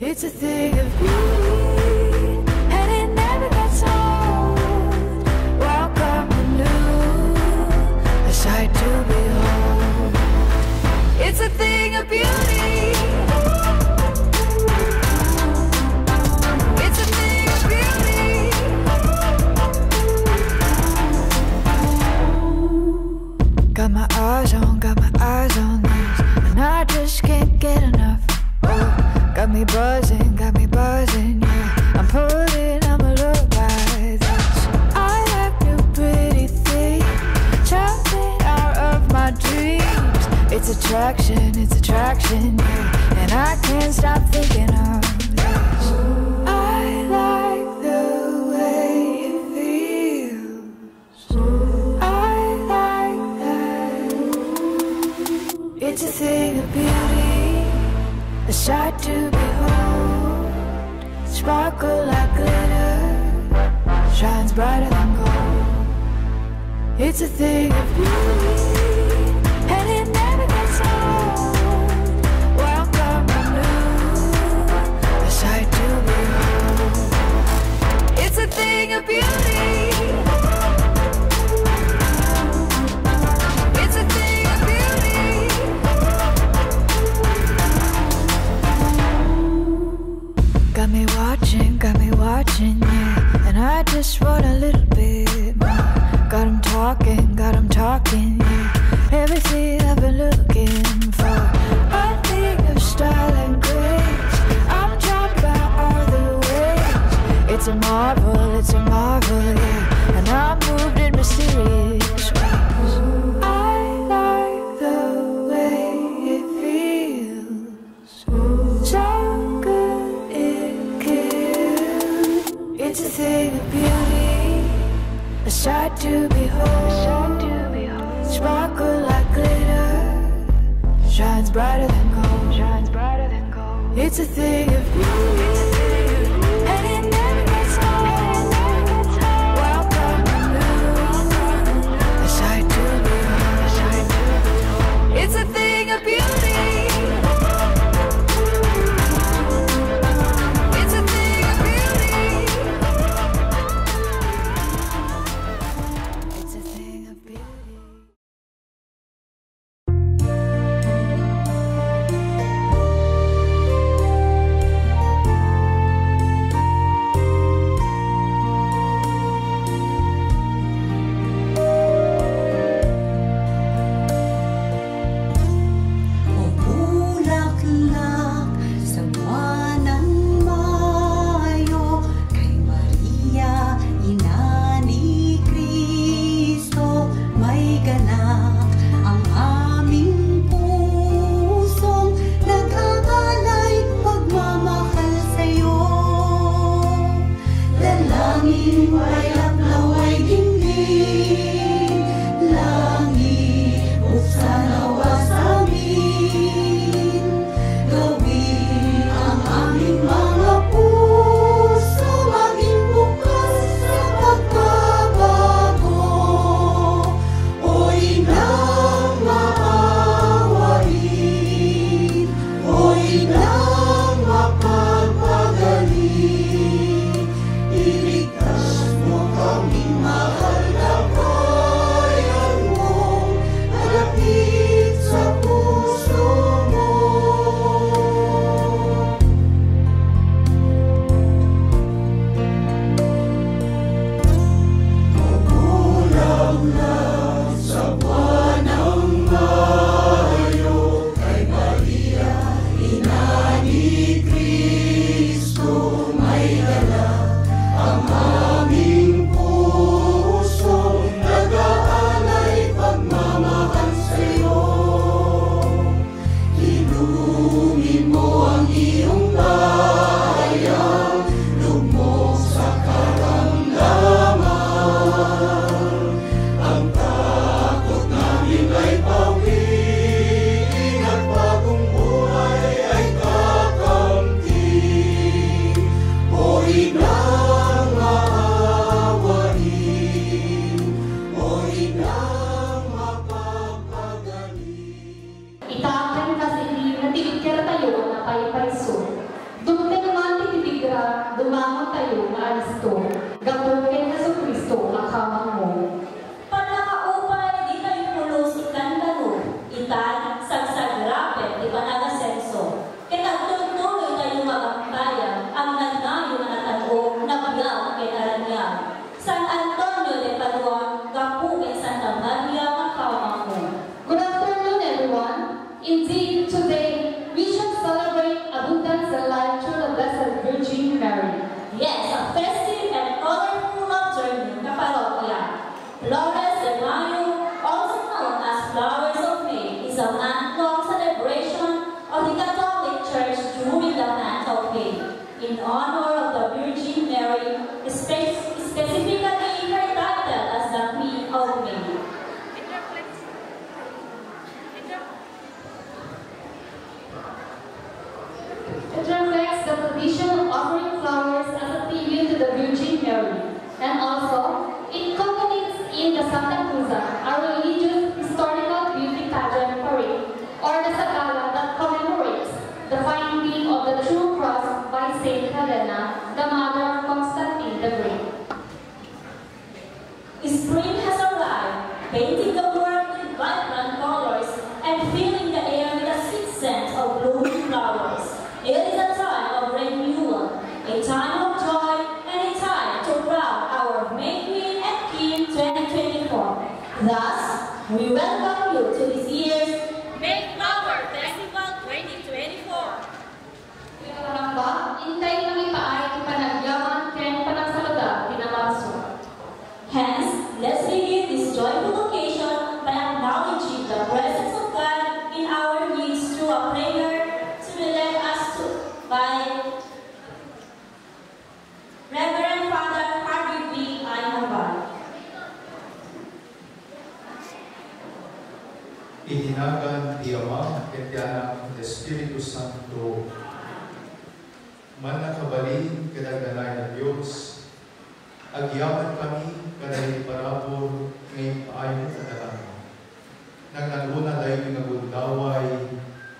It's a thing of beauty, and it never gets old. Welcome to new, a sight to behold. It's a thing of beauty. It's a thing of beauty. Got my eyes on this, and I just can't get enough. Got me buzzing, yeah. I'm a look by this. I like new pretty things, jumping out of my dreams. It's attraction, yeah. And I can't stop thinking of this. I like the way it feels. I like that. It's a thing of beauty, a sight to behold. Sparkle like glitter, shines brighter than gold. It's a thing of beauty, and it never gets old. Welcome to new, a sight to behold. It's a thing of beauty. It's a thing of beauty. Got me watching, yeah. And I just want a little bit more. Got 'em talking, yeah. Everything I've been looking for. I think of style and grace. I'm drawn by all the ways. It's a marvel, yeah. And I'm moved in mysterious ways. I like the way it feels. So good it kills. It's a thing of beauty, a sight to behold. Sparkle like glitter, shines brighter than gold. It's a thing of beauty, and it never gets old. Welcome to new, a sight to behold. It's a thing of beauty. It's a thing of beauty. It's a thing of beauty. Yes, a festive and colorful journey na parokya. Flores de Mayo, also known as Flowers of May, is a month-long celebration of the Catholic Church during the month of May, in honor of the Virgin Mary, specifically her title as the Queen of May. It reflects the tradition of offering flowers as a tribute to the Virgin Mary, and also it culminates in the Santa Cruz, a religious historical beauty pageant parade, or the Sagala that commemorates the finding of the true cross by Saint Helena, the mother of Constantine the Great. Spring has arrived, painting the world with vibrant colors and filling the air with a sweet scent of blooming flowers. It is a time of renewal, a time of joy, and a time to crown our May Queen and King 2024. Thus, we welcome you to this year's May Flower Festival 2024. Hamba, intay ng ipaay ipanagyaman ken panagsaluda tinamarso. Hence, let's begin this joyful occasion by acknowledging the presence of God in our midst through a prayer to be led us to by Reverend Father Harvey B. Aynabar. Itinagan ti Ama ket ti Anak ket Espiritu Santo. Manakabalin kadagdanay na Dios. Agyaman kami kadagiti parabor ngayon paayon sa dalan. Nagnaluna dayon nga gundaway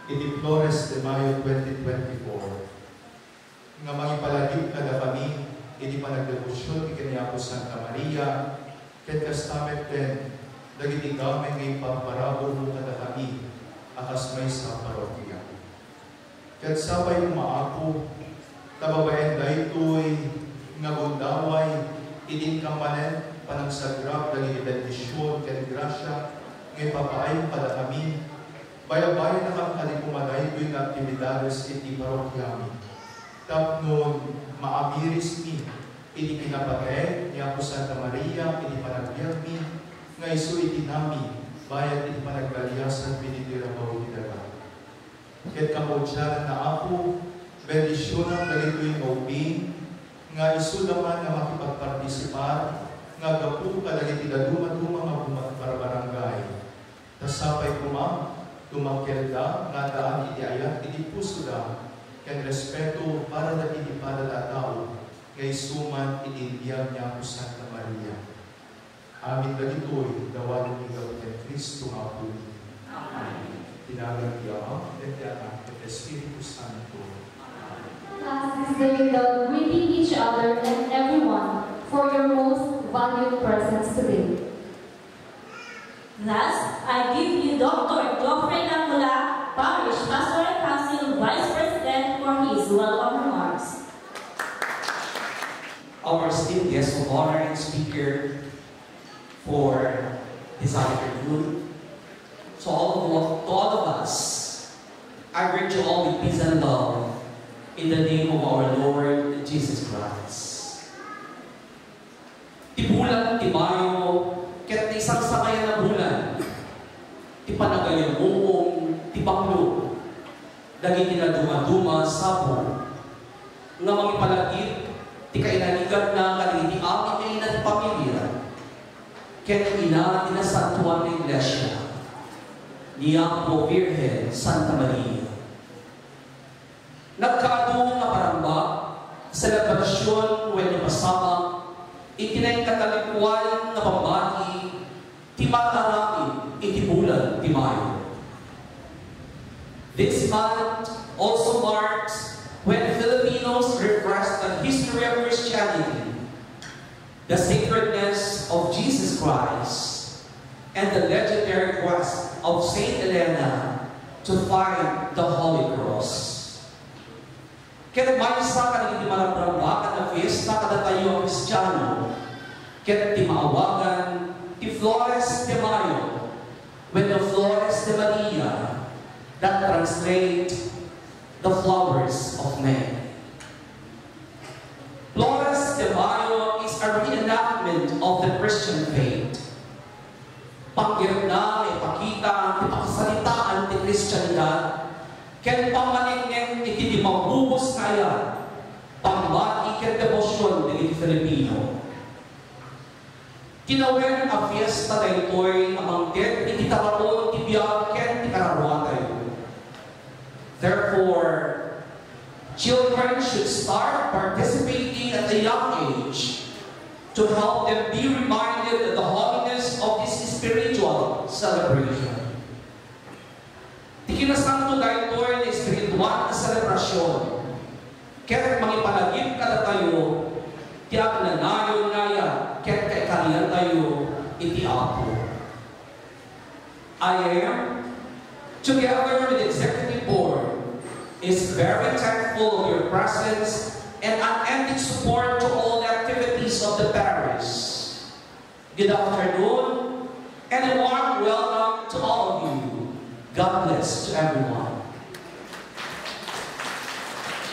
iti Flores de Mayo 2024. Nga mangipalagip kada kami iti panagdebosyon iti kaniya Santa Maria ket kastamet ten dagiti gamay ngay pamparabor mo kada kami akas may sa parokya. Ket sabay umaapo tababayan daytoy nga gundaway idin kamanen panagsagrap dagiti bendisyon ket grasya ngay papaayon kada kami bayabayan na kang kalikumaday ko'y nga aktibidades iti parokya mi. Tapnon maabiris mi iti pinapatay ni Apo Santa Maria iti panagbiag mi nga isu iti nami bayad iti panagbalyasan pinitirabaw iti daga. Ket kamodyanan na Apo bendisyonan dagitoy nga ubing nga isu naman nga makipagpartisipar nga gapu kadagiti daduma-duma nga bumatbarbarangay. Tasapay kuma tumakilda nga daan iti ayat iti puso da ken respeto para dagiti padalataw nga isuman iti indiyang niya Apo Santa Maria. Amin dagitoy dawalan ni Gawin Kristo nga Apo. Amen. Tinagan ti Ama ket ti Anak ket ti Espiritu Santo. Last this day without greeting each other and everyone for your most valued presence today. Thus, I give you Dr. Geoffrey Namula, Parish Pastoral Council Vice President, for his welcome remarks. Our esteemed guest of honor and speaker for this afternoon. To all of us, I greet you all with peace and love in the name of our Lord Jesus Christ. Ti bulan ti Mayo, ket ti isang sakayan na bulan, ti panagayon muong ti baklo, dagiti na dumaduma sapo, nga mangipalagip ti kainanigan na kadagiti amin ay na ti pamilya, ket ina tinasantuan ng Iglesia, niya po Virgen Santa Maria. Nagkaadong nga paramba sa selebrasyon when napasama itinay katalikuan na pamati ti matarami iti bulan ti Mayo. This month also marks when Filipinos refresh the history of Christianity, the sacredness of Jesus Christ, and the legendary quest of Saint Helena to find the Holy Cross. Kaya maysa ka naging malabrambakan na fiesta kada tayo ang Kristiyano, kaya ti maawagan ti Flores de Mayo, when the Flores de Maria, that translate the flowers of May. Flores Christian faith. Panggirap na ipakita, ipakasalitaan ti Christianidad, ken pamaningeng iti di mabubos na yan, pambati ken debosyon di Filipino. Tinawen a fiesta daytoy amang ket iti tarapon ti biag ken ti kararuan tayo. Therefore, children should start participating at a young age to help them be reminded of the holiness of this spiritual celebration. Ti kinasanto daytoy na espiritual na selebrasyon, ket mangipalagip kada tayo, ti agnanayon ngaya, ket kaikalian tayo, iti Apo. I am, together with the Executive Board, is very thankful of your presence and unending support to all the activities of the parish. Good afternoon, and a warm welcome to all of you. God bless to everyone.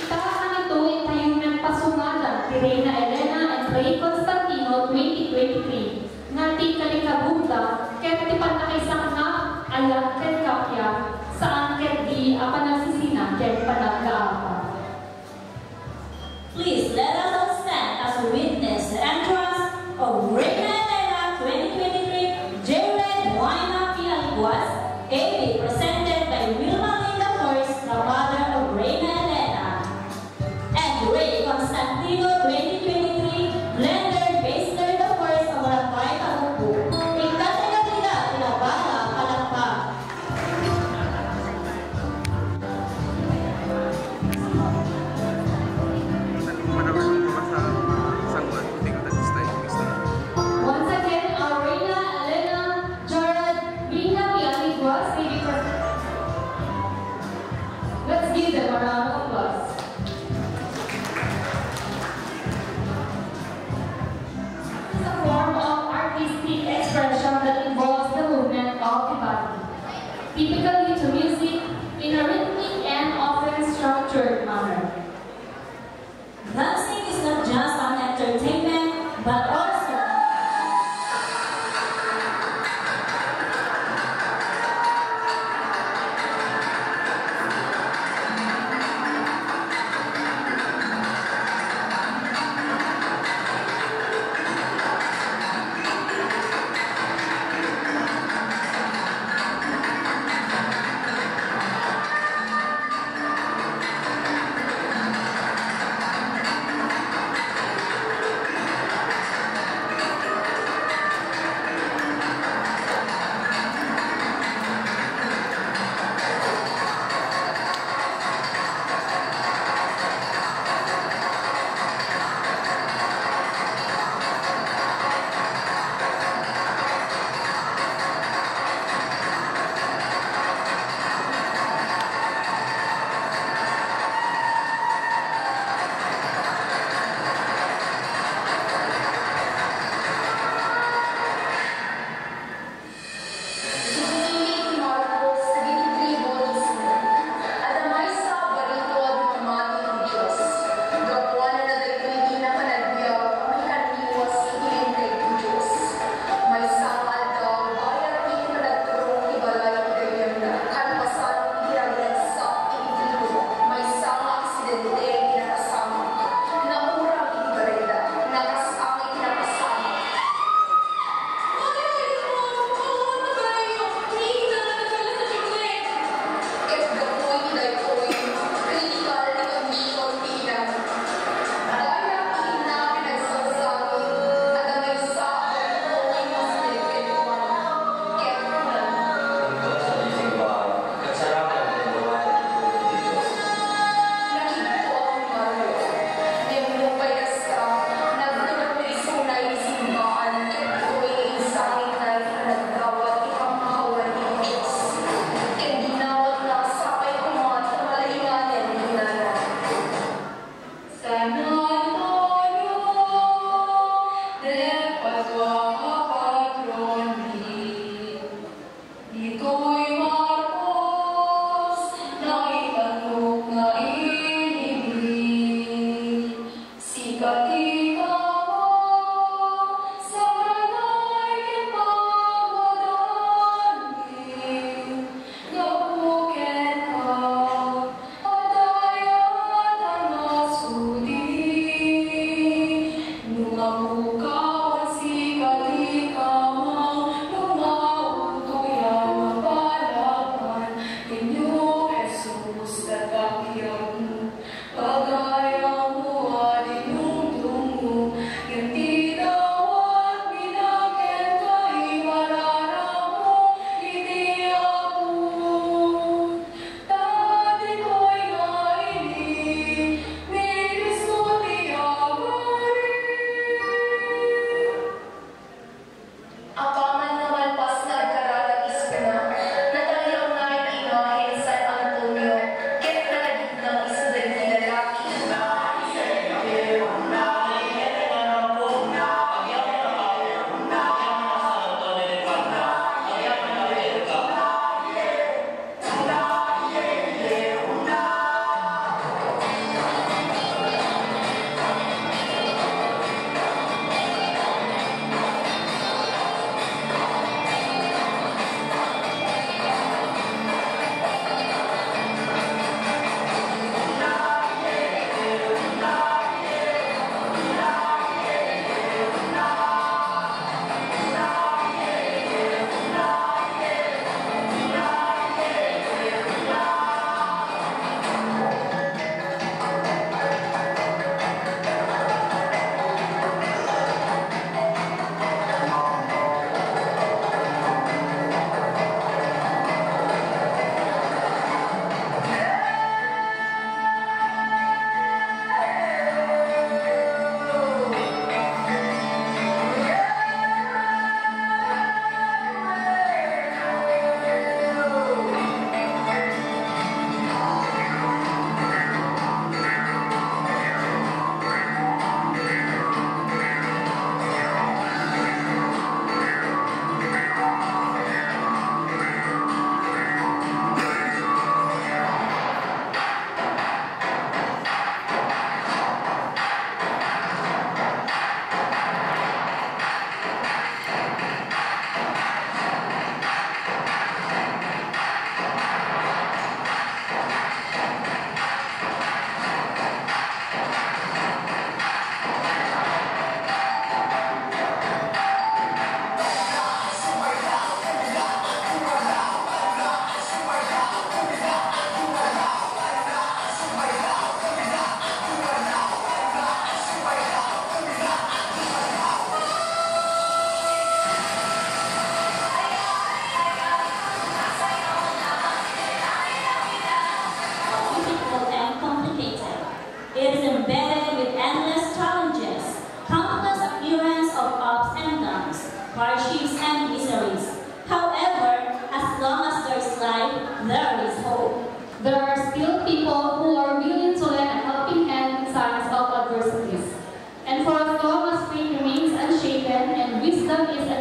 Itahan ito ay tayo ng pasungada ti Reyna Elena and Rey Constantino 2023 nga ti kalikabunta ket ti panakisakna ayak ket kapya saan ket di apanasisina ket panagkaapa. Please let us all stand as we witness the entrance of Reyna Elena 2023 J-Red Huayna P. Aliguas, AB presented by Wilma Linda Forrest, the mother of Reyna Elena, and Rey Constantino 2023 Blender Basler the Forrest of Barangay Tagupo. Ikatinatida, tinabala, kalakpak. Once again, our Reyna Elena Jared Rina P. Aliguas may be present. Let's give them a round of applause. It's a form of artistic expression that involves the movement of the body, typically to music in a rhythmic and often structured manner. Dancing is not just an entertainment, but also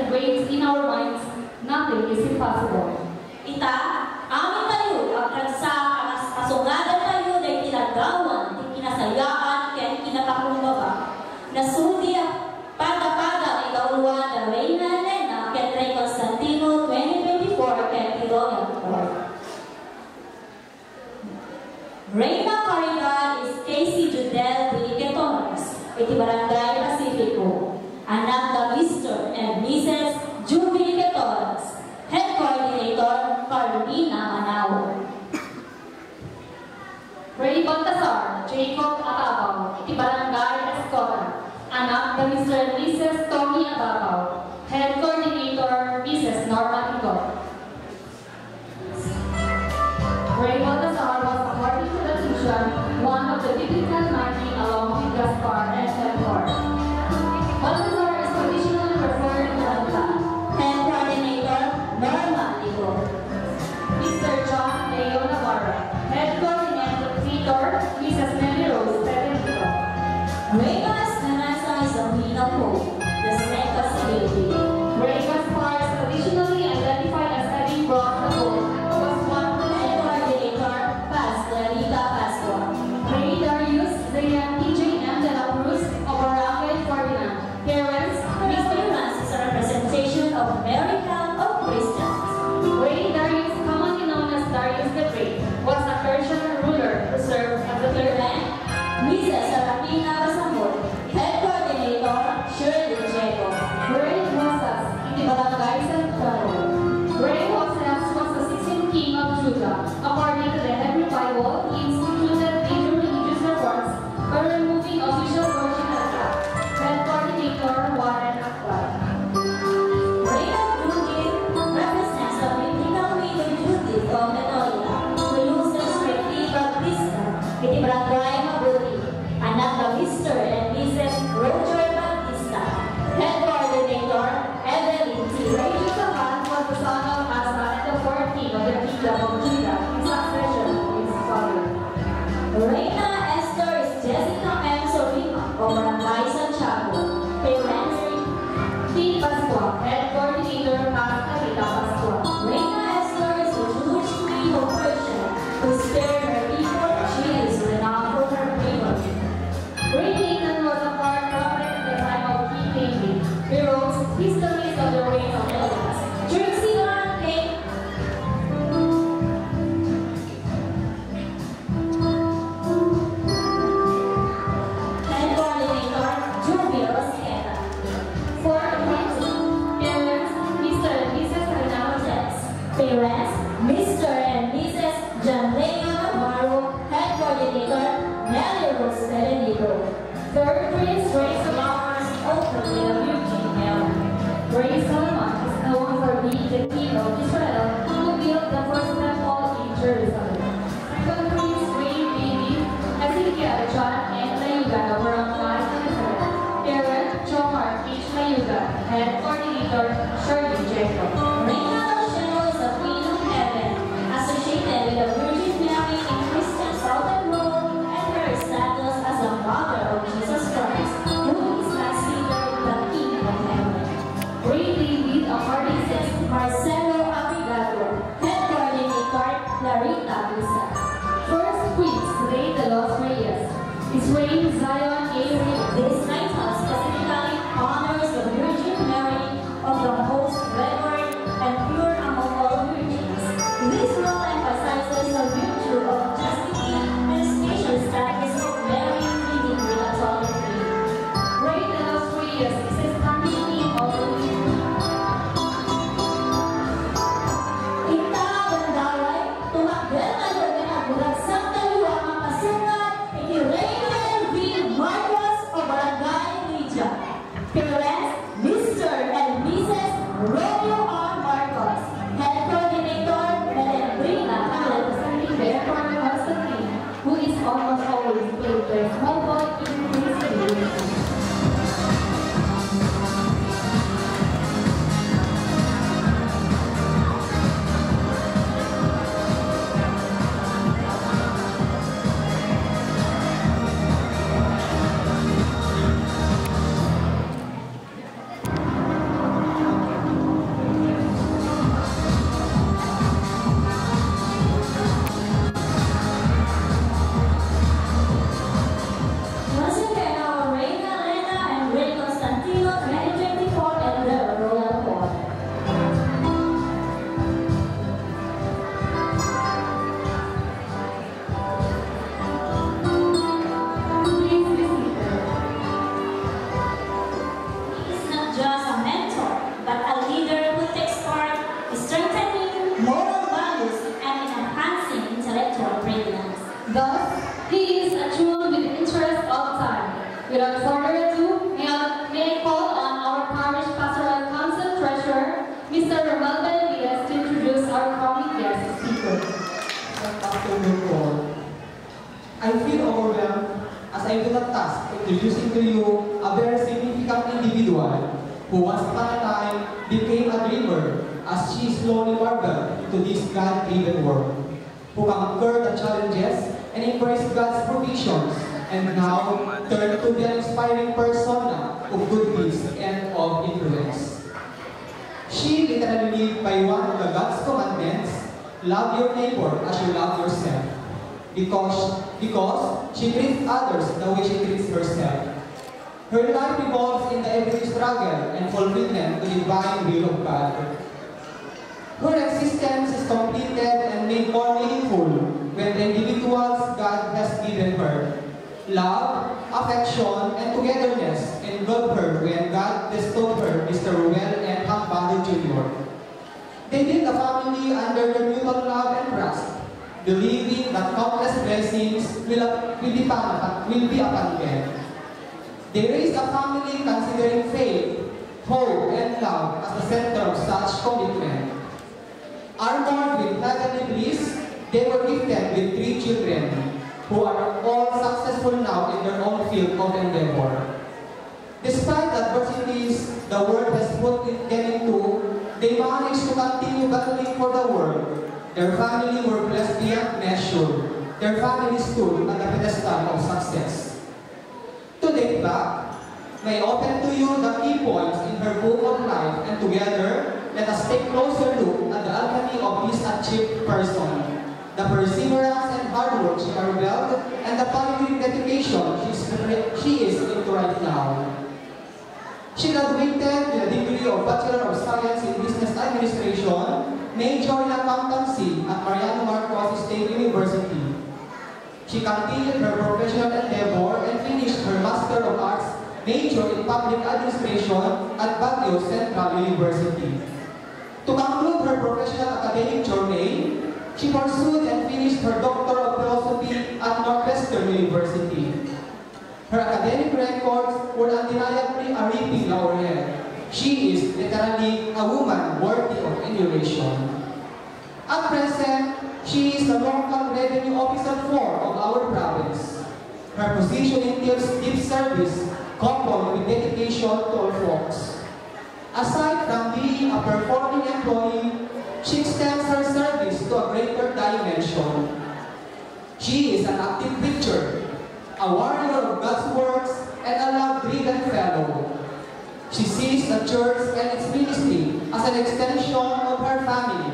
reigns in our minds, nothing is impossible. Ita, amin tayo, agad sa kasungadan tayo na tinagawan, kinasayaan, kaya kinapakumbaba. Nasudi pada-pada may kauluan na Reyna Elena, kaya Rey Constantino 2024, kaya Pilonia. Reyna Caridad is Casey Judel Bilique Torres, iti Barangay Pacifico. Anak na Mr. and Mrs. Ju Bilique Torres, Head Coordinator, Carolina Manao. Ray Baltasar Jacob Ababaw, iti Barangay Escota. Anak na Mr. and Mrs. Tommy Ababaw, Head Coordinator, Mrs. Norma Tito. Ray Baltasar was, according to the tradition, one of the biblical 90 along with Gaspar and Melchor. Baltasar is traditionally referred to as the Head Coordinator, Norma Tito. Mr. John Leo Navarro, Head Coordinator, Mrs. Nelly Rose Pedrito. Reyna Esperanza is a queen of hope, the snake possibility. Ray Gaspar is traditionally identified as having brought the gold, was one of the Head Coordinator, Pastor Rita Pastor. Ray Darius Zayan PJ M. de la Cruz of Barangay Ferdinand. Parents, Mr. Francis is a representation of America of Christians. Ray Darius, commonly known as Darius the Great, was a Persian ruler who served as the third man. Mrs. Serafina Basamor, Head Coordinator, Shirley Jacob. Ray Rosas, iti Barangay San Carlo. Ray Rosas was the 16th king of Judah. According to the Hebrew Bible, he instituted major religious reforms by removing official worship at God. Head Coordinator, Warren Akbar. Reyna Judith represents the biblical widow Judith of Metoria, who uses Ricky Bautista, iti Barangay Mabuti. Anak na Mr. and Mrs. Roger Bautista. Head Coordinator, Evelyn T. Ray Josahan was the son of Asa and the fourth king of the kingdom of Judah in succession to his father. Reyna Esther is Jessica M. Sorima of Barangay Santiago. Parents, Pete Pascua, Head Coordinator, Pastor Rita Pascua. Reyna Esther is a Jewish queen of Persia who spared her people. She is renowned for her bravery. Ray Nathan was a court prophet at the time of King David. He wrote histories of the reign of Elias. Trixie Lauren Lake. Head Coordinator, Juvia Rosqueta. For parents, Mr. and Mrs. Renata Jets. Parents, Mr. and Mrs. John Leo Navarro. Head Coordinator, Nelly Rose Pedrito. Third Prince Ray Flowers, openly a Virgin Mary. Ray Solomon is known for being the king of Israel who built the first temple in Jerusalem. Second Prince Ray David, Ezekiel John and Layuga of Barangay Elizabeth. Parent Jomar H. Layuga, Head Coordinator Shirley Jacob. Reyna Rochelle is a queen of heaven, associated with the Virgin Mary in Christian Southern Rome and her status as a mother of Jesus Christ, who is considered the king of heaven. Ray David of Mrs. Marcelo Abigado, Head Coordinator, Clarita Bisa. First Prince Ray de los Reyes is Ray Zion A. Reyes. This title specifically honors the Virgin Mary of the most revered and pure among all virgins. This role emphasizes the virtue of chastity and special status of Mary leading the Catholic faith. Ray de los Reyes is a Spanish name of Kita bandaway, tumakbel na yung nagulat sa kaliwa mga kasungat, iti Reyna Elvin Mar Without further ado, may I call on our Parish Pastoral Council Treasurer, Mr. Romel Benavides, to introduce our coming guest speaker. Good afternoon all. I feel overwhelmed as I do the task of introducing to you a very significant individual who once upon a time became a dreamer as she slowly marveled into this God-driven world, who conquered the challenges and embraced God's provisions, and now turned to be an inspiring persona of good deeds and of influence. She literally lived by one of the God's commandments: love your neighbor as you love yourself, because she treats others the way she treats herself. Her life revolves in the everyday struggle and fulfillment to the divine will of God. Her existence is completed and made more meaningful when the individuals God has given her, love, affection, and togetherness, engulfed her when God bestowed her Mr. Ruel and Hambado Jr. They built a family under their mutual love and trust, believing that countless blessings will be upon them. They raised a family considering faith, hope, and love as the center of such commitment. Armored with heavenly bliss, they were gifted with 3 children, who are all successful now in their own field of endeavor. Despite the adversities the world has put them into, they managed to continue battling for the world. Their family were blessed beyond measure. Their family stood at the pedestal of success. To date back, may I open to you the key points in her book of life, and together, let us take a closer look at the alchemy of this achieved person, the perseverance and hard work she revealed, and the pioneering dedication she is into right now. She graduated with a degree of Bachelor of Science in Business Administration, major in accountancy at Mariano Marcos State University. She continued her professional endeavor and finished her Master of Arts major in Public Administration at Baguio Central University. To conclude her professional academic journey, she pursued and finished her Doctor of Philosophy at Northwestern University. Her academic records were undeniably a reaping laurel. She is literally a woman worthy of emulation. At present, she is the local revenue officer 4 of our province. Her position entails deep service, coupled with dedication to all folks. Aside from being a performing employee, she extends her service to a greater dimension. She is an active preacher, a warrior of God's works, and a love-driven fellow. She sees the church and its ministry as an extension of her family.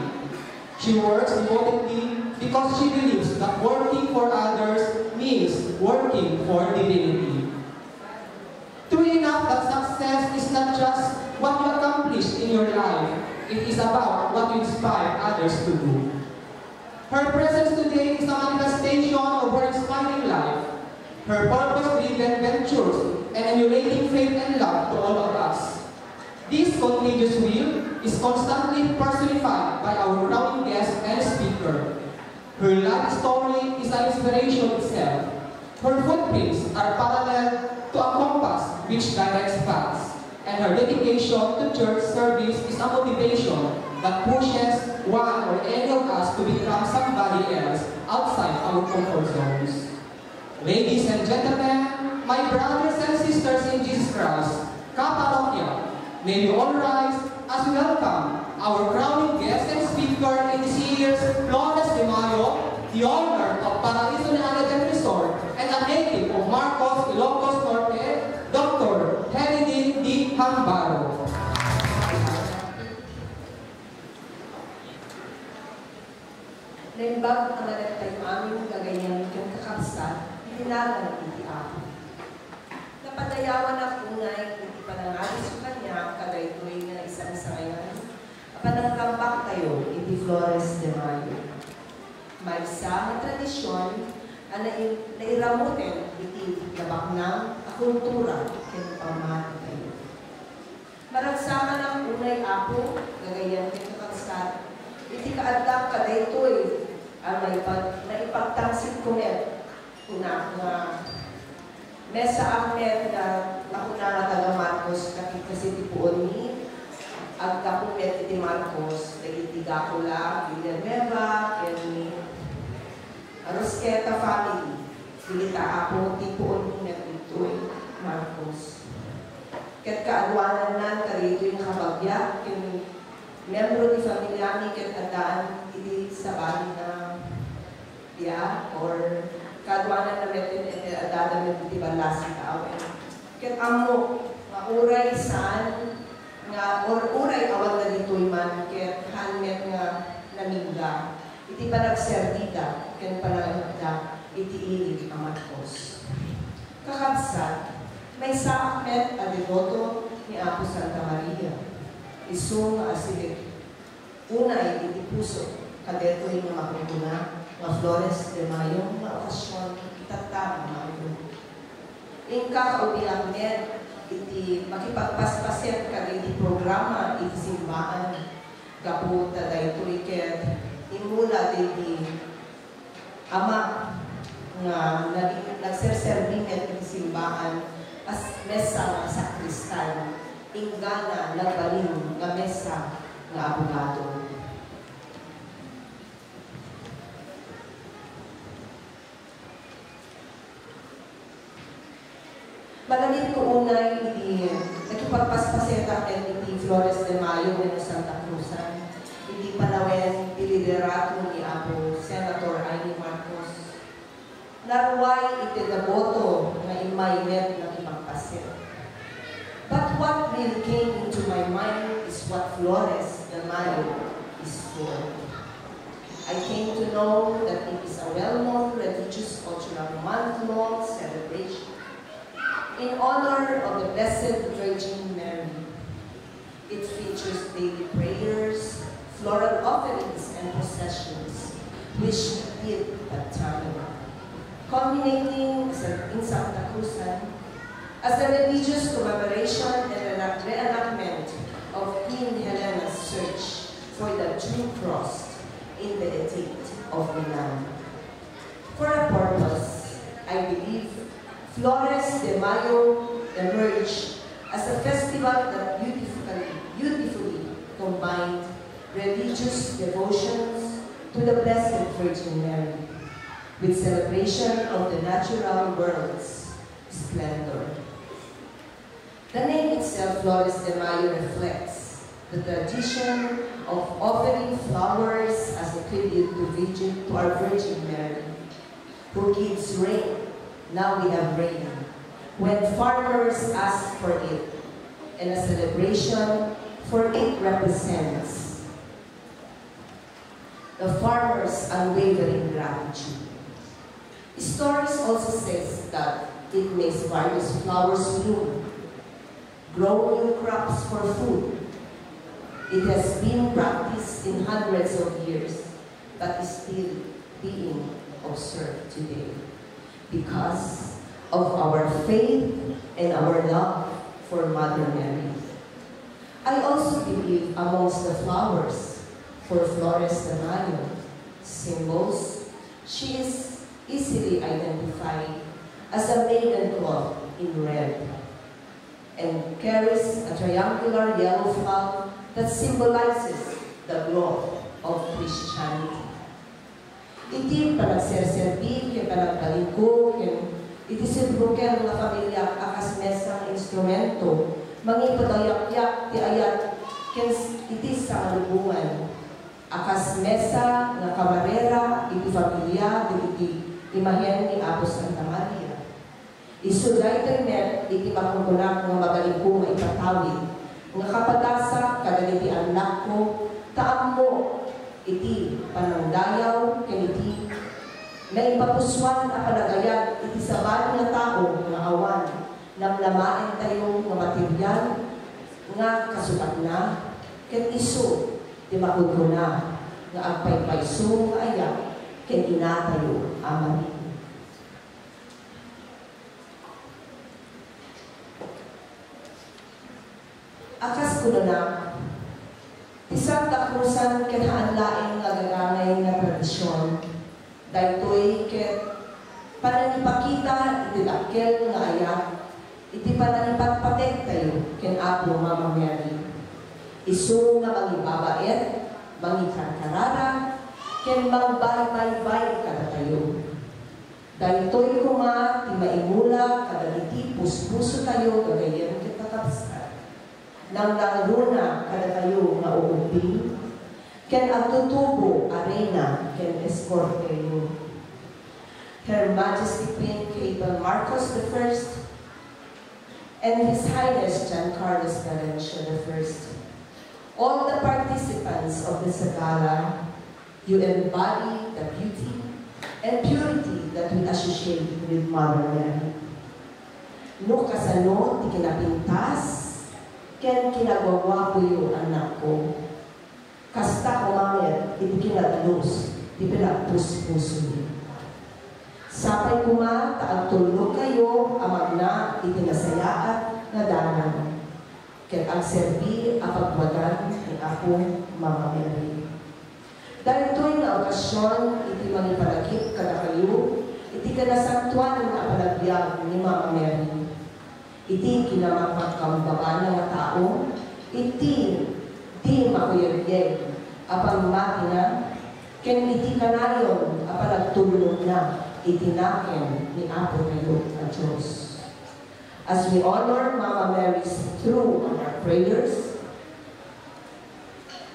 She works devotedly because she believes that working for others means working for divinity. True enough that success is not just what you accomplish in your life, it is about what you inspire others to do. Her presence today is a manifestation of her inspiring life, her purpose-driven ventures, and emulating faith and love to all of us. This contagious will is constantly personified by our crowning guest and speaker. Her life story is an inspiration itself. Her footprints are parallel to a compass which directs paths, and her dedication to church service is a motivation that pushes one or any of us to become somebody else outside our comfort zones. Ladies and gentlemen, my brothers and sisters in Jesus Christ, Kaparokya, may we all rise as we welcome our crowning guest and speaker in this year's Flores de Mayo, the owner of Paraiso Island Resort and a native of Marcos, Ilocos Norte, Dr. Heridin D. Hambaro. Naimbag ang alat tayo aming gagayan yung kakabsat, hinalang ng itiap. Napadayawan ang unay, hindi panangalis sa kanya, kagaytoy nga isang sangayan. Pananggambak tayo, iti Flores de Mayo. May isang tradisyon ang nairamutin iti labaknang kultura kaya pamati tayo. Maragsaman ang unay apo, gagayan yung kakabsat, iti kaadlak kadaytoy ang naipagtangsit ko net. Kuna nga Mesa Ahmed na kasi tipuon ni agkapumit iti Marcos, nagitiga ko lang, Villanueva, ni Rosqueta family. Pilita ako, tipuon ni natitoy Marcos. Kat kaadwanan nan karito yung kabagya, yung membro ni familia ni kat adaan iti sa bali na biya, or kaadwanan na metin iti adada met iti balasi kaawin. Kat amo, mauray saan, nga or uray awan na dito'y man, kat hanmet nga namingga. Iti pa nagserdida, kat panagda, iti ilig ang Marcos. Kakabsat, may saakmet at devoto ni Apo Santa Maria. Isong asilig. Unay, iti puso, kadeto yung makukuna, mga Flores de Mayo, mga okasyon, itatama mga ingka kaubiakmet, iti makipagpaspaset ka iti programa, iti simbaan, kaputa da ito iket, imula iti ama nga nagserserbimet iti simbaan, as mesa nga sakristan, ingana nagbaling nga mesa nga abogado. Magalit ko unay iti nakipagpaspaseta iti Flores de Mayo ng Santa Cruzan. Hindi panawen iliderato ni Apo Senator Aimee Marcos. Naruway iti devoto na imaynet na ipagpaset. But what really came into my mind is what Flores de Mayo is for. I came to know that it is a well-known religious cultural month-long celebration in honor of the Blessed Virgin Mary. It features daily prayers, floral offerings, and processions, which did at time, culminating in Santa Cruzan as a religious commemoration and reenactment of Queen Helena's search for the true cross in the Edict of Milan. For a purpose, I believe Flores de Mayo emerged as a festival that beautifully combined religious devotions to the Blessed Virgin Mary with celebration of the natural world's splendor. The name itself, Flores de Mayo, reflects the tradition of offering flowers as a tribute to our Virgin Mary, who gives rain. Now we have rain. When farmers ask for it, and a celebration, for it represents the farmers' unwavering gratitude. Stories also says that it makes various flowers bloom, grow new crops for food. It has been practiced in hundreds of years, but is still being observed today because of our faith and our love for Mother Mary. I also believe amongst the flowers for Flores de Mayo symbols, she is easily identified as a maiden cloth in red and carries a triangular yellow flag that symbolizes the growth of Christianity. Iti panagserserbi, kaya panagbalingko, iti sibruker ng pamilya akas mesang instrumento, mangipadayak-yak ti ayat, iti sa malubungan. Akas mesa na kabarera, iti pamilya, iti imahen ni Apo Santa Maria. Isuday ternet, iti makukunak ng mabalingko nga ipatawid. Nga kapadasa, kadaliti anak ko, taam mo, iti panangdayaw, kaniti, na ipapuswan na panagayat, iti sabali nga tao, nga awan, namlamain tayo nga material, nga kasukat na, ken iso, di makudro na, nga agpaypayso nga ayak, ken inatayo, aman. Akas ko na, ti Santa Cruzan kinaanlaing nagagamay na tradisyon, dahito'y ket pananipakita iti dakkel nga ayak, iti pananipatpatek tayo, ken Apo Mama Mary. Isu nga mangibabaet, mangikarkarara, ken mangbay-bay-bay kada tayo. Dahitoy kuma, ti maimula, kada iti puspuso tayo, kagayan kita kapsat. Nang nangruna kada tayo nga uubing, ken agtutubo arena, ken escort kayo. Her Majesty Queen Cable Marcos I, and His Highness John Carlos Valencia I. All the participants of this gala, you embody the beauty and purity that we associate with Mother Mary. No kasano, ti kinapintas, ken kinagwawapo yung anak ko. Kasta kumangit, iti kinadalus, ti pinagpus-puso niyo. Sapay kuma, taagtulog kayo, amag na, itinasayaan na danan. Ket ang serbi, apagwagan, ni Apo Mama Mary. Dahil ito'y na okasyon, iti mangipanagip kada kayo, iti kanasantuan ng apalagbiag ni Mama Mary. Iti kinamapagkambaba ng tao, iti di makuyabyeg, apang makina, ken iti kanayon, apalagtulog na, itinakin ni Apo kayo na Diyos. As we honor Mama Mary's through our prayers,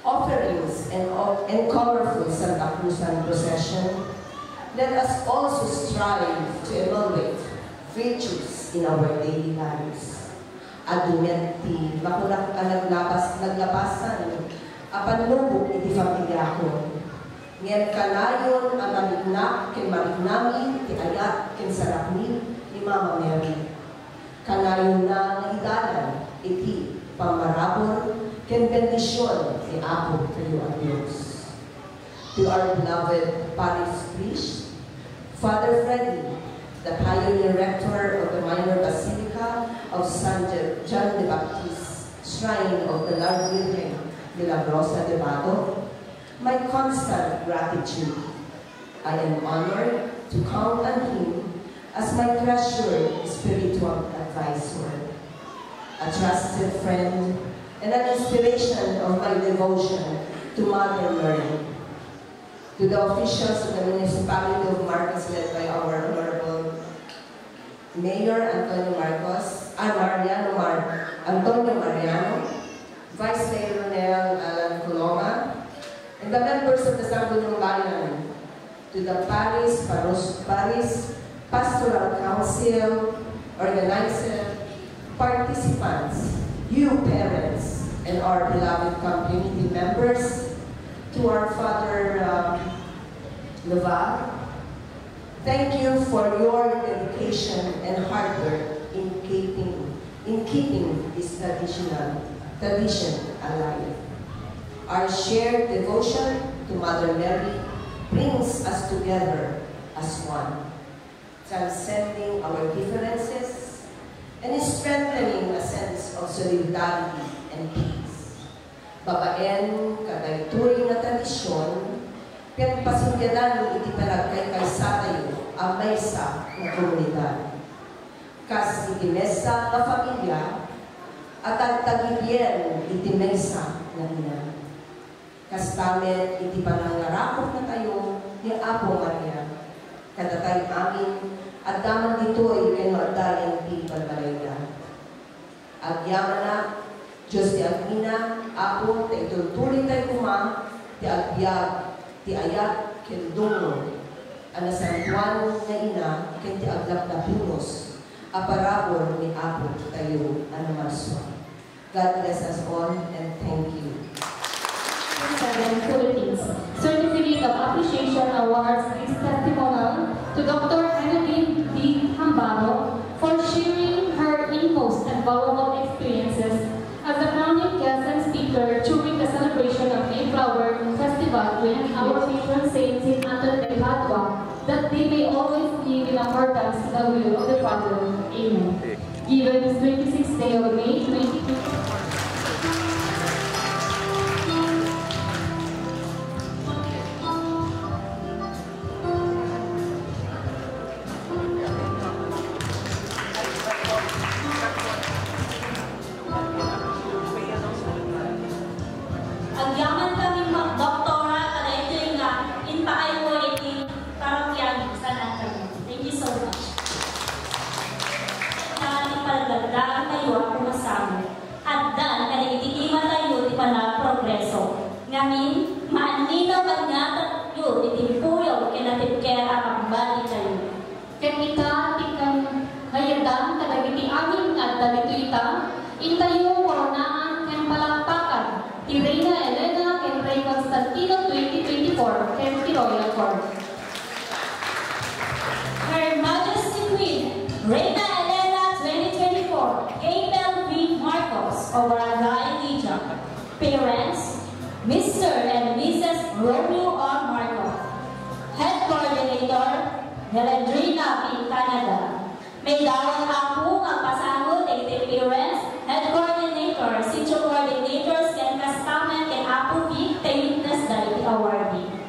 offerings, and colorful Santa Cruzan procession, let us also strive to evaluate virtues in our daily lives. Adumenti, makulak ka naglabasan, apanlubog iti pamilya ko. Ngayon kanayon ang malignak ken marignami ti ayat ken sarapni ni Mama Mary. Kanayon na naidalan iti pamarabor ken bendisyon ni Apo kayo ang Diyos. To our beloved parish priest, Father Freddy, the pioneer rector of the Minor Basilica of San John the Baptist, Shrine of the Lord Virgen de la Rosa de Vado, my constant gratitude. I am honored to count on him as my treasured spiritual advisor, a trusted friend, and an inspiration of my devotion to Mother Mary. To the officials of the municipality of Marcos, led by our Honorable Mayor Antonio Mariano, Vice Mayor Ronel Alan Coloma, and the members of the Sangguniang Bayan, to the Paris Pastoral Council, organizers, participants, you parents, and our beloved community members, to our Father Laval, thank you for your dedication and hard work in keeping this tradition alive. Our shared devotion to Mother Mary brings us together as one, transcending our differences and strengthening a sense of solidarity and peace. Babaen kadaytoy na tradisyon, ken pasingyadan iti panagkaykaysa tayo ang maysa na komunidad. Kas iti mesa na pamilya at ang tagibyen iti mesa na ina. Kastamet iti panangarakot na tayo ni Apo Maria. Kadatay amin at daman dito'y kenwardayan ti balbalayda. Agyaman na, Diyos ti Agmina, Apo, ti itultuloy tayo kuma, ti agbyag, ti ayat, kendungo, ana San Juan na ina, ken ti aglap na pinos, aparabor ni Apo tayo, ana marswa. God bless us all and thank you. 7 Philippines. Certificate of Appreciation awards is testimonial to Dr. Annalyn D. Hambaro for sharing her inmost and valuable experiences as a crowning guest and speaker during the celebration of Mayflower Festival with our patron saint St. Anthony de Padua, that they may always live in accordance to the will of the Father. Amen. Given this 26th day of May 2020. dagdagan tayo ang kumasamo. At dan, kada ititima tayo, di pa na progreso. Ngamin, maaninaw ka nga tayo, itimpuyaw, kinatipkera ang bali tayo. Ken ita, tikan hayadang kadagiti amin at dalito ita, intayo koronaan ken palakpakan, ti Reina Elena ken Rey Constantino 2024, ken ti Royal Court. Her Majesty Queen, Reina Elena 2024, Abel V. Marcos of Barangay Lijan. Parents, Mr. and Mrs. Romeo R. Marcos. Head Coordinator, Helendrina P. Canada. May dawat ako ang pasangot ng parents, Head Coordinator, Sitio Coordinators, ken Kastaman, ken Apo V. Witness Daliti Awardee.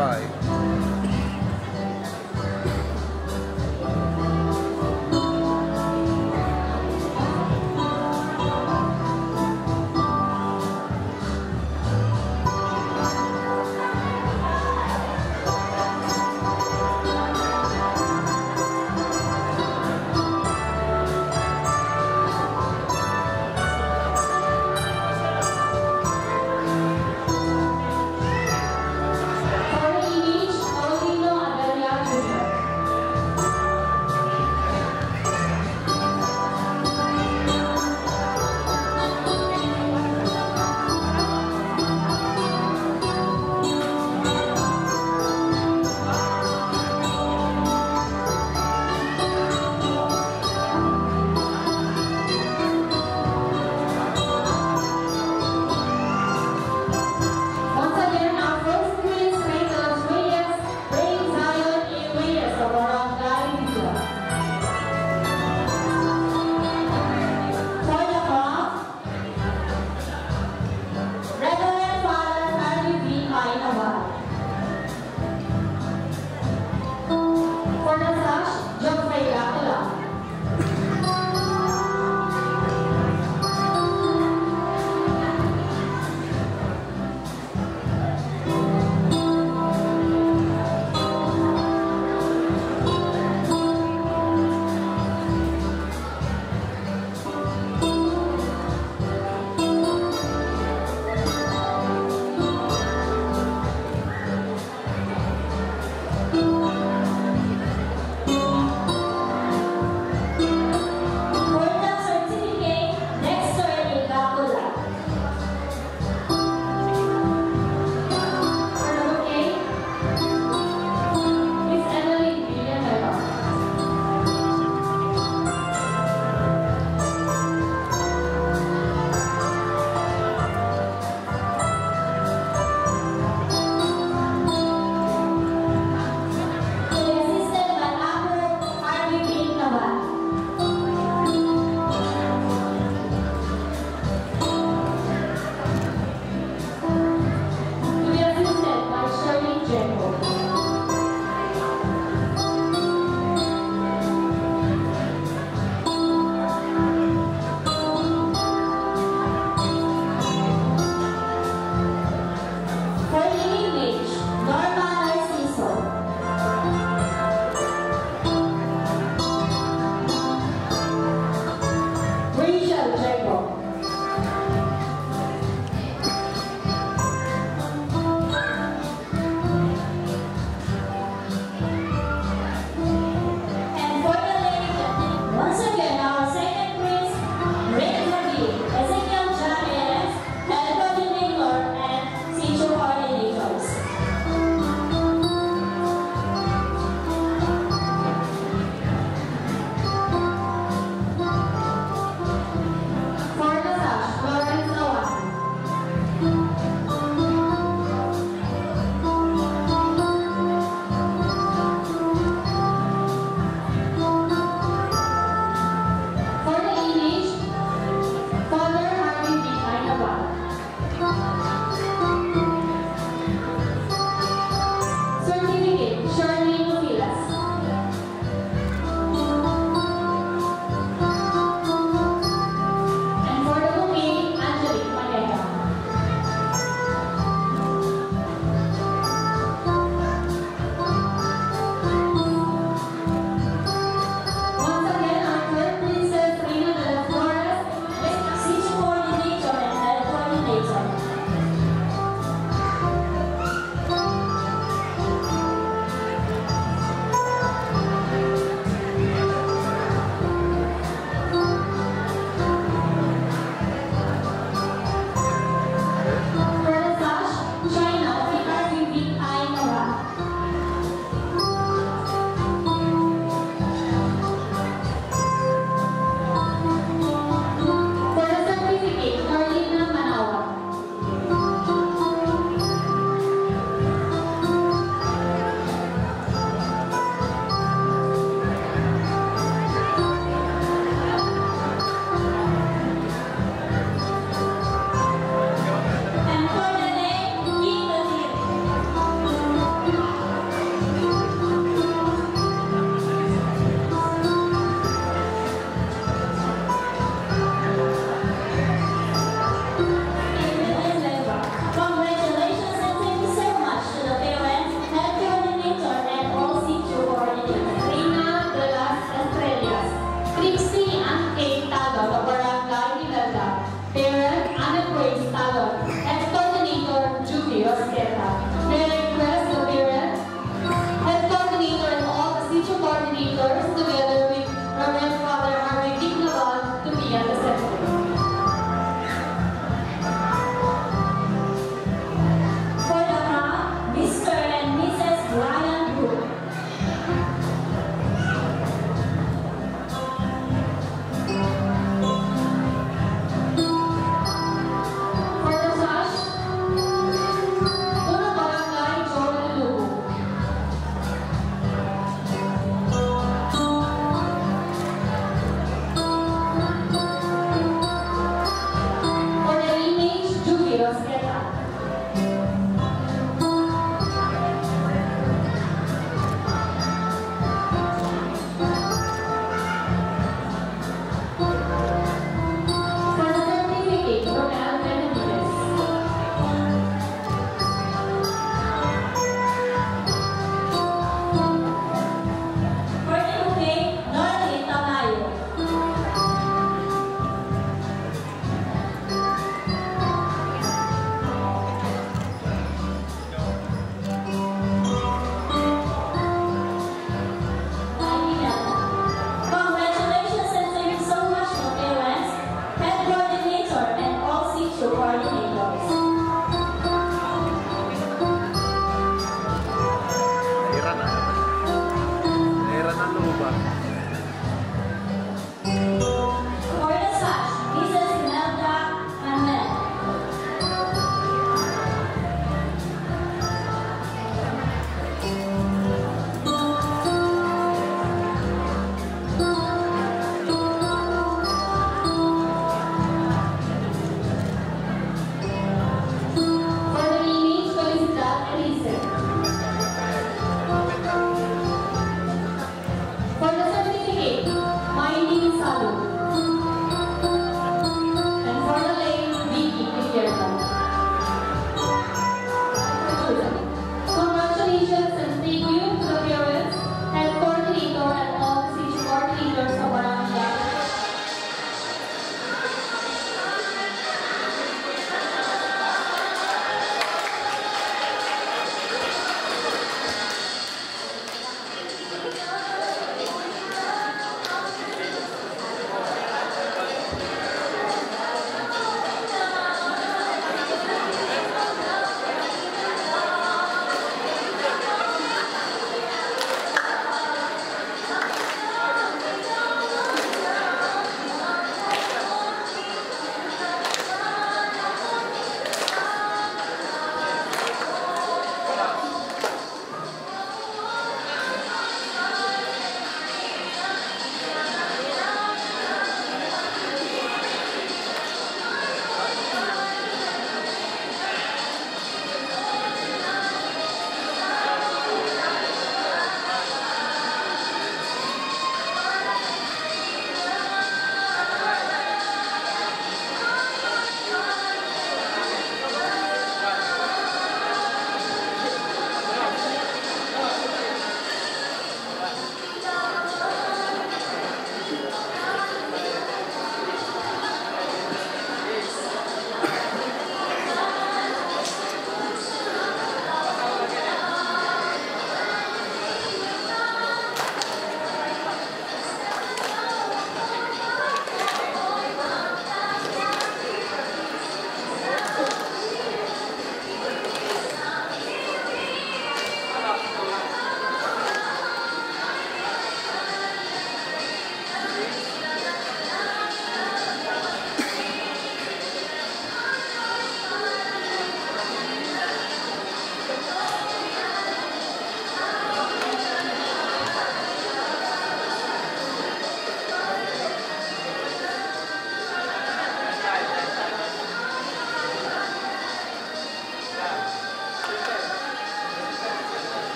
Bye-bye.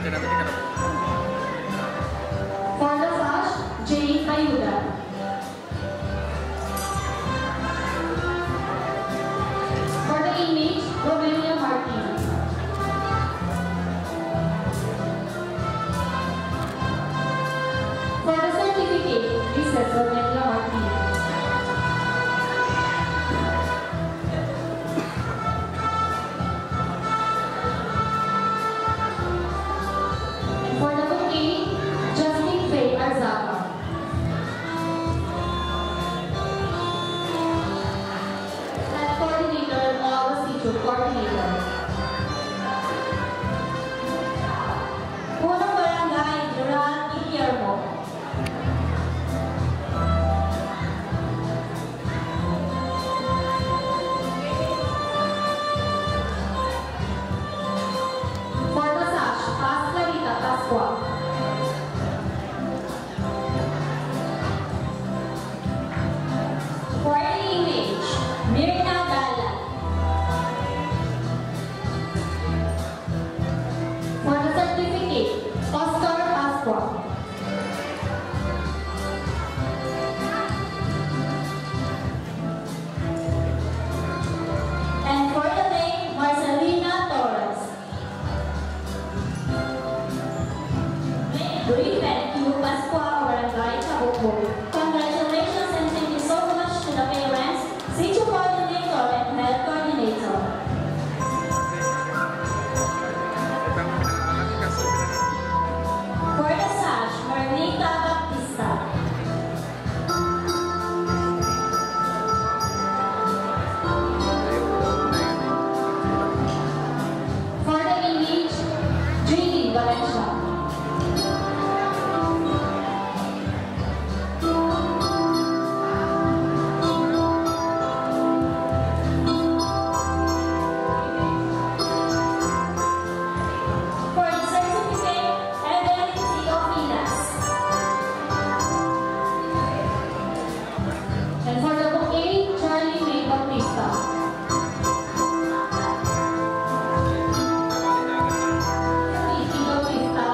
For the sash, Jane Mayuda. For the image, Romelia Martin. For the certificate, Mrs. Romelia Martin. And for the bouquet, Justin Faye Arzaga. And coordinator and all the teacher coordinator. Punong Barangay, Duran Guillermo. For the sash, Paz Clarita Pascua. For the image, Mirna Gala. For the certificate, Oscar Pascua. And for the name, Marcelina Torres. Griffin Q. Pascua, Barangay Caboclo. Congratulations and thank you so much to the parents, teacher coordinator, and health coordinator. For the sash, Marlita Baptista. For the image, J.D. Valencia. For the certificate, Evelyn Theofilas. And for the bouquet, Charlie May Bautista. Vicky Bautista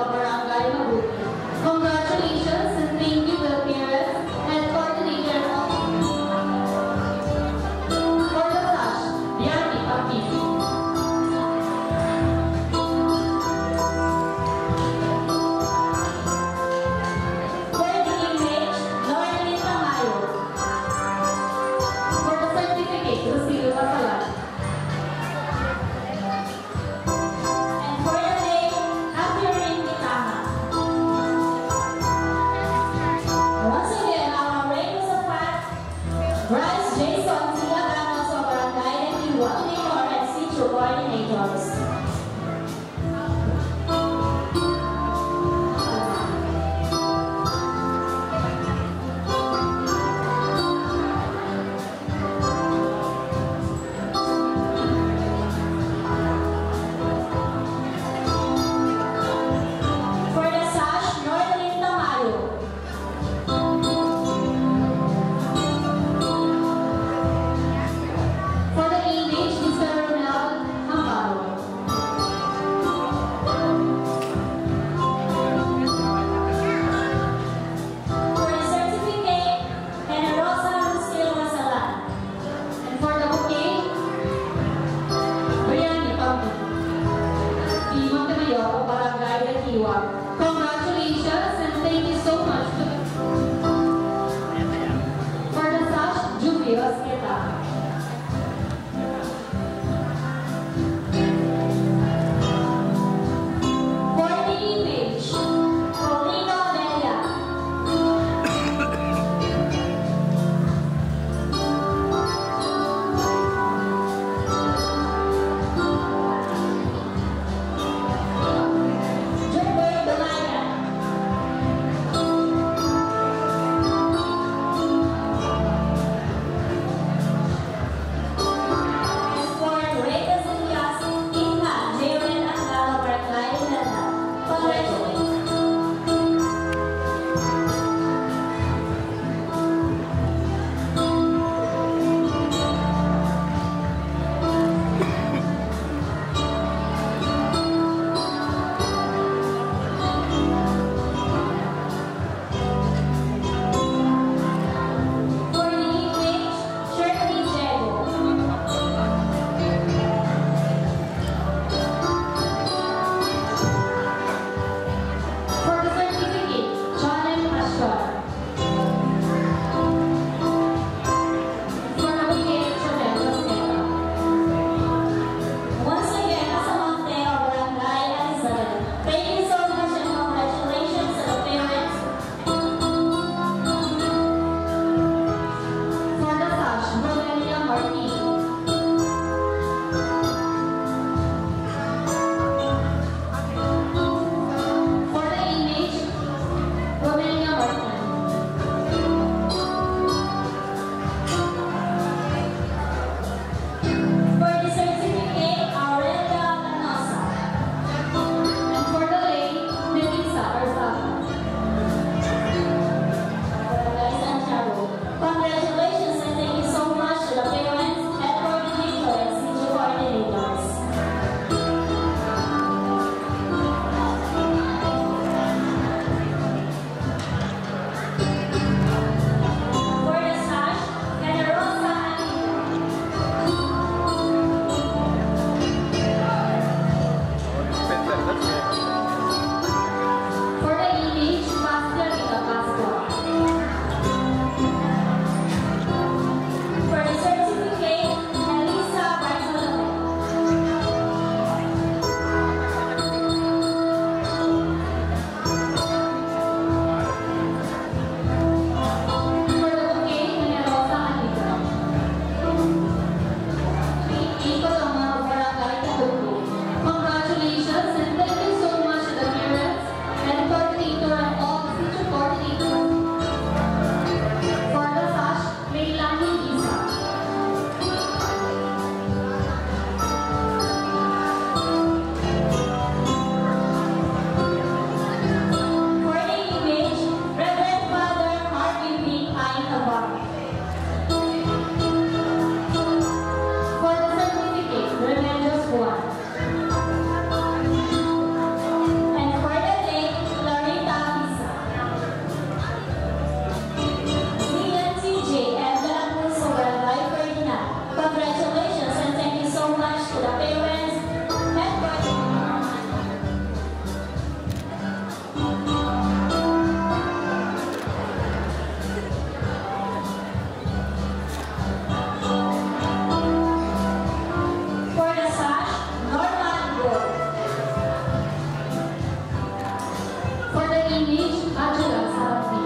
image, Angela Sarapti.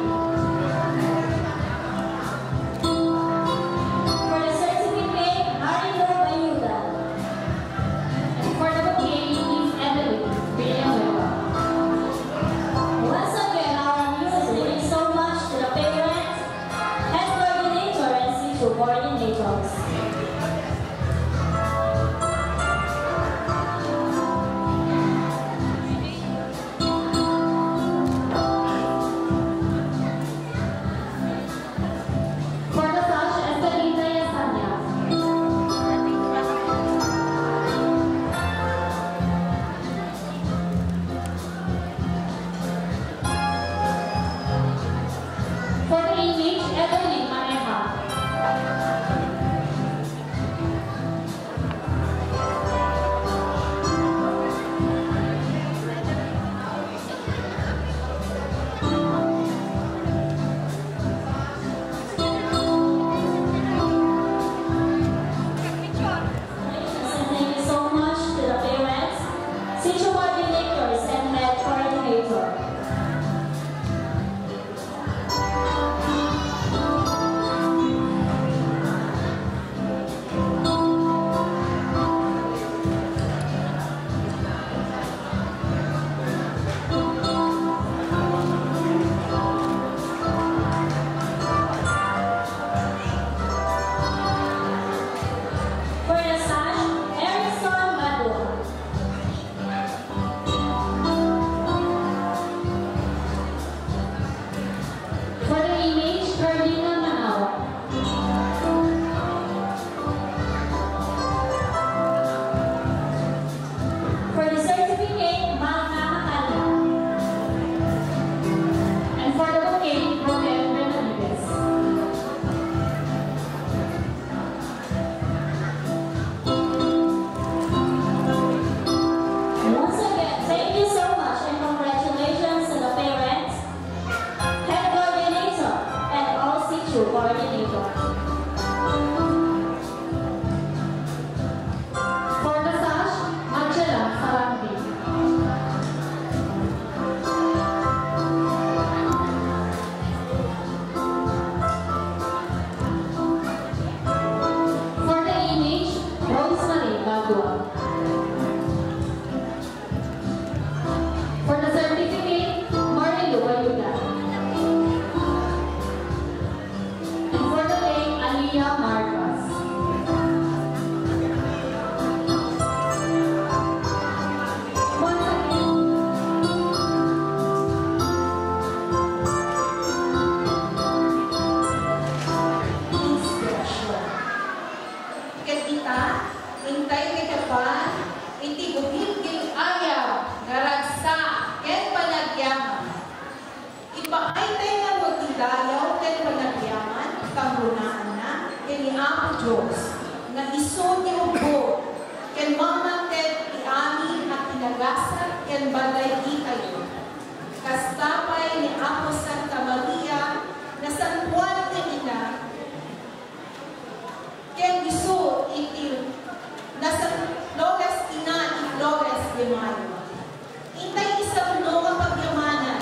For the certificate, Marilo Bayuda. And for the bouquet, Miss Evelyn Villanueva. Once again, our news is giving so much to the parents, head coordinator, and situ coordinators. For the sash, Estelita Yasanya. For the image, Evelyn Maneja. And thank you so much to the parents, situ coordinators, and head coordinator. For the sash, Erickson Badua. For the image, Carlina Manawa. For the certificate, Malka Makala. And for the bouquet, Romel Benavides. Once again, thank you so much and congratulations to the parents, head coordinator, and all situ coordinators. For the sash, Angela Sarapti. For the image, Rosemary Bagua. For the certificate, Marilo Bayuda. And for the lake, Aliyah Marcos. Once again, Inspirasyon. Ket kita, hintay kay Japan, iti bumingking ayaw, naragsa, ken panagyaman. Ipaaytay nga mo ti dayaw ken panagyaman, kangrunaan na, ken ni Apo Diyos, nga iso ni Ubo, ken mamatet ti amin at tinagasat, ken balay di kayo. Kastapay ni Apo Santa Maria, na San Juan ni Ina, ken iso iti nasa Flores Ina iti Flores de Mayo. Intay isang nga pagyamanan,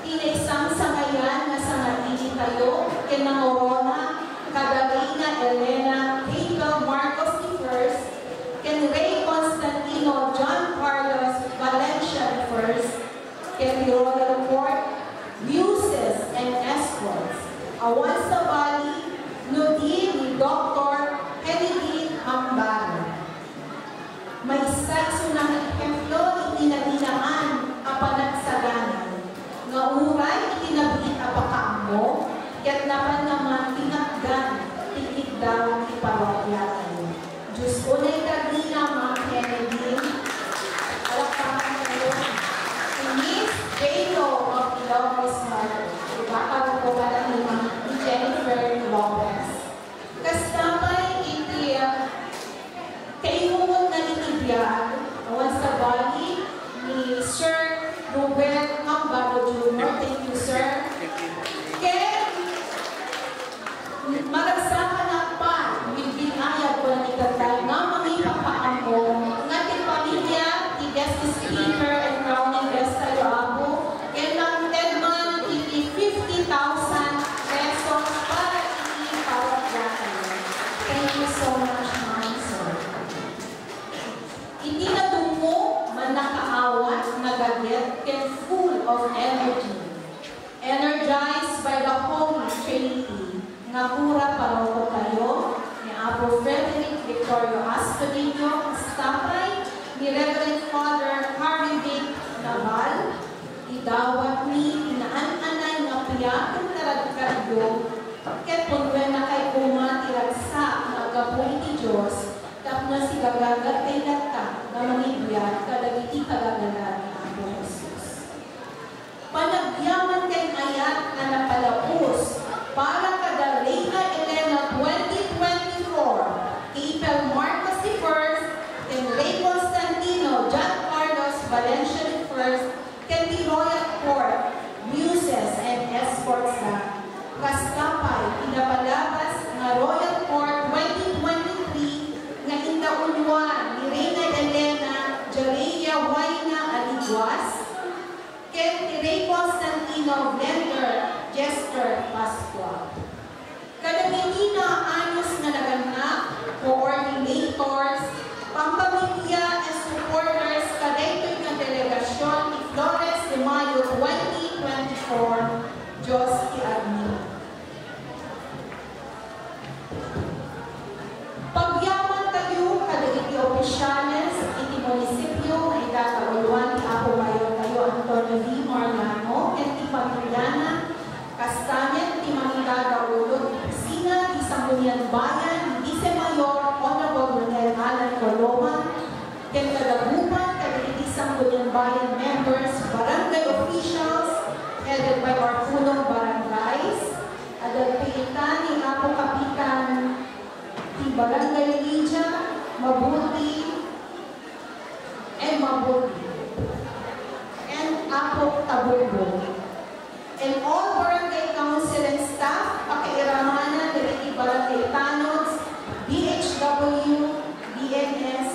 tina isang sangayan na sangaini tayo, ken Nangorona, Cadarina Elena, Rachel Marcos I, ken Ray Constantino John Carlos Valencia I, ken Royal Court, Muses and Escorts. Awan sa bali, nudi ni Dr. Henry Hambano. May sakso ng ehemplo itinadinaan apanagsaganan. Nga uray itinabit apakaamo, ket naman naman tinakdan, titig daw ipawakyatan. Diyos ko na'y kagina mga Kennedy, alakpakan kayo. Si Miss Jano of Ilocos Norte, ibakag ko ba lang ni Jennifer Lopez. Kastamay iti kainunod na itibiyag, awan sa bali ni Sir Ruben Hambano Jr. Thank you, sir. Ken, maragsakan na pa, binayag ko na itatay nga mga ipapaamo, nga ti pamilya, ti guest speaker and crowning guest tayo abo, ken lang of energy. Energized by the Holy Trinity, nakura paroko kayo ni Apo Frederick Victorio Astudillo Estapay, ni Reverend Father Harvey Vic Naval, idawat ni inaan-anay nga piyakan karadkadyo, ket punwen na kay kuma tiragsa nga gabuhi ti Diyos, tapno si gagagat kay lata nga manibiyat kadagiti kagagalan ni Apo Jesus. Panagyaman kay ayat na napalaus para kada Reina Elena 2024, April Marcos I, and Rey Constantino John Carlos Valencia I, can the Royal Court, Muses and Escorts na Kastapay, pinapalabas nga Royal Court 2023 nga indaunwan ni Reina Elena Jareya Huayna Aliguas, ken ni Rey Constantino Blender Jester Pascual. Kadagiti na anyos nga naganap, coordinators, pampamilya and supporters kadaytoy nga delegasyon ni Flores de Mayo 2024, Diyos i-agni. Pagyaman tayo kadagiti opisyales iti munisipyo na ikakauluan ni Apo Mayor tayo Antonio V. Marlano at ti Pamilyana Kastanet ti Manitaga Ulod Pisina, ti Sanggunian Bayan, ni Vice Mayor Honorable Ronel Alan Coloma, ken kadagupan kadagiti Sanggunian Bayan members, barangay officials, headed by our punong barangays, adagpitan ni Apo Kapitan ti Barangay Lidia, Mabuti, and Apo Taburgo. And all barangay council and staff, pakiiramanan dari barangay tanods, DHW, DNS,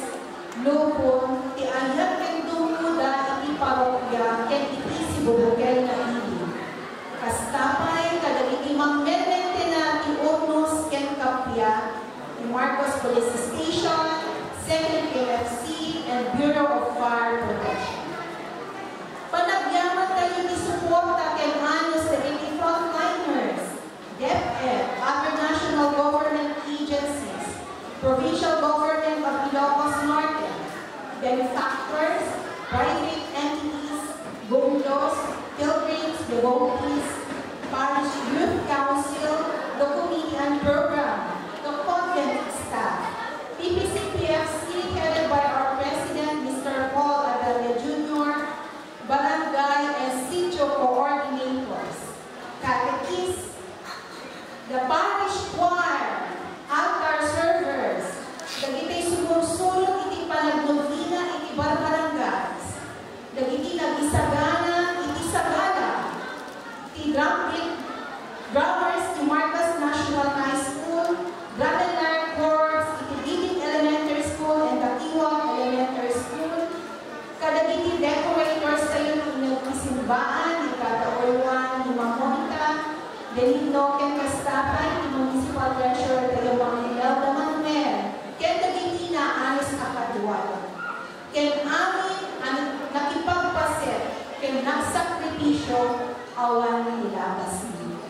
Lupon, ti ayat ken dumuda iti parokya ken iti sibubugay na ili. Kastapay kadagiti mangmenmente na ti Urnos ken Kapya, ti Marcos Police Station, 2nd KFC, and Bureau of Fire Protection. Panagyaman tayo ni suporta ken anyos dagiti frontliners, DepEd, other national government agencies, provincial government of Ilocos Norte, benefactors, private entities, bundos, pilgrims, devotees, parish youth council, the committee and program, the convent staff, PPCPFC headed by our president, Mr. Paul Adalia Jr., barangay and sitio coordinators, catechists, the parish choir, altar servers, dagiti sumursulong iti panagnovina iti barbarangays, dagiti nagisagana iti sagala, iti drummers ti Marcos National High School, Gravelar Courts, iti Didik Elementary School and Takiwag Elementary School, kadagiti decorators tayo ng isimbaan, ni Kataulwan, ni Mamonta, Benigno, ken Kastapay, ni Municipal Treasurer tayo mga Imelda Manuel, ken dagiti na ayos akadwala. Ken amin ang nakipagpaset, ken nagsakripisyo, awan nilabas niyo.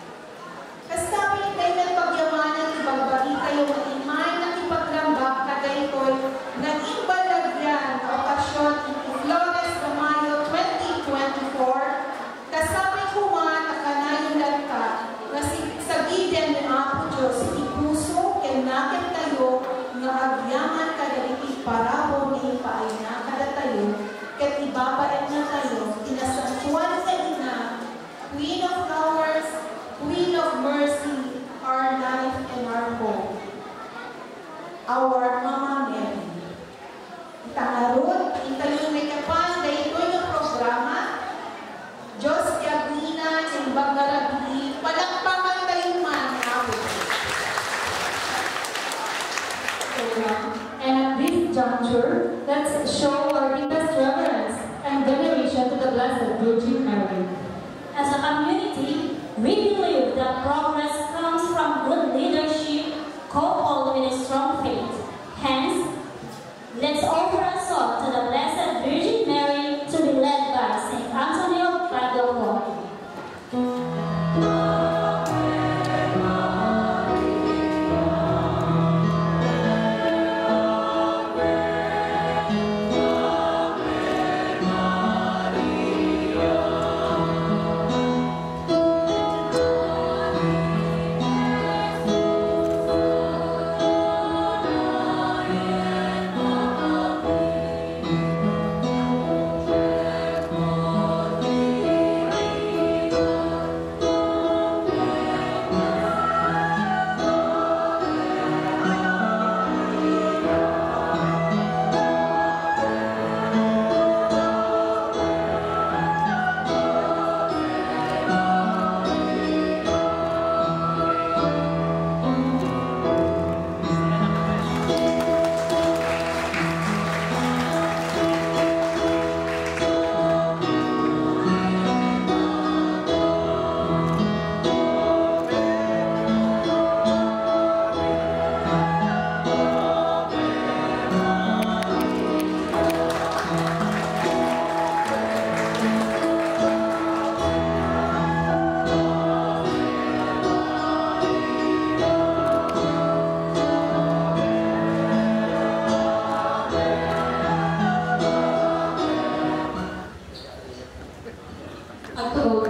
Kastapay tayo ng pagyamanan, ibagbagi tayo maimay, nakipagrambak, kadaytoy, naging balagyan na okasyon iti Flores de Mayo 2024, kasapay kuman na kanayong lagka na sagiden ni Apo Diyos iti puso ken nakit tayo nga agyaman kadagiti parabo ni paayna kada tayo ket ibabaet na tayo tinasangtuan sa ina, Queen of Flower at tulog